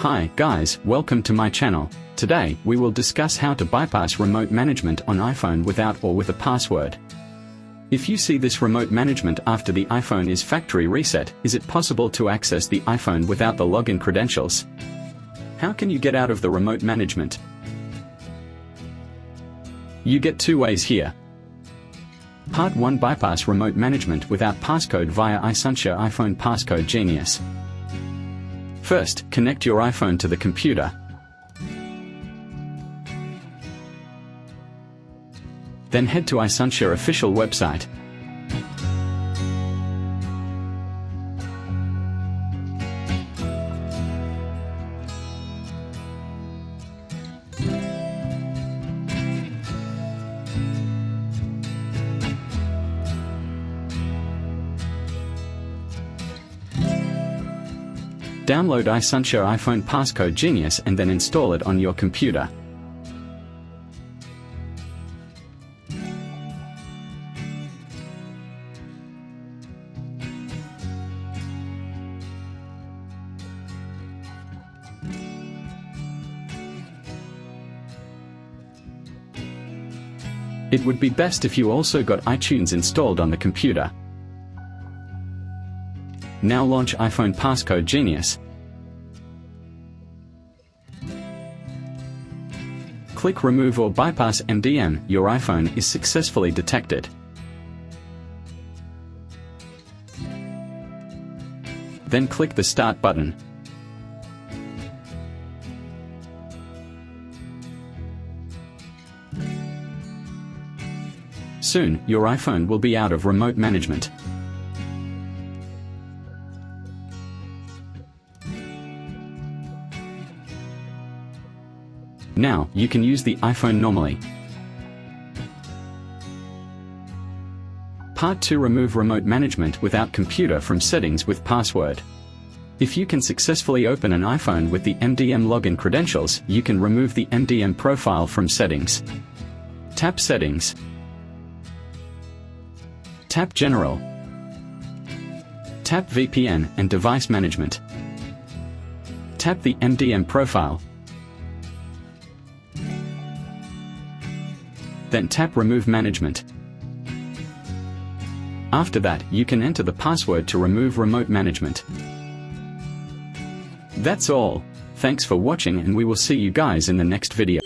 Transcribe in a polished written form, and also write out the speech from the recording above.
Hi guys, welcome to my channel. Today, we will discuss how to bypass remote management on iPhone without or with a password. If you see this remote management after the iPhone is factory reset, is it possible to access the iPhone without the login credentials? How can you get out of the remote management? You get two ways here. Part 1, bypass remote management without passcode via iSunshare iPhone Passcode Genius. First, connect your iPhone to the computer. Then head to iSunshare official website. Download iSunshare iPhone Passcode Genius and then install it on your computer. It would be best if you also got iTunes installed on the computer. Now launch iPhone Passcode Genius. Click Remove or Bypass MDM, your iPhone is successfully detected. Then click the Start button. Soon, your iPhone will be out of remote management. Now, you can use the iPhone normally. Part 2, remove remote management without computer from settings with password. If you can successfully open an iPhone with the MDM login credentials, you can remove the MDM profile from settings. Tap Settings. Tap General. Tap VPN and Device Management. Tap the MDM profile. Then tap Remove Management. After that, you can enter the password to remove remote management. That's all. Thanks for watching and we will see you guys in the next video.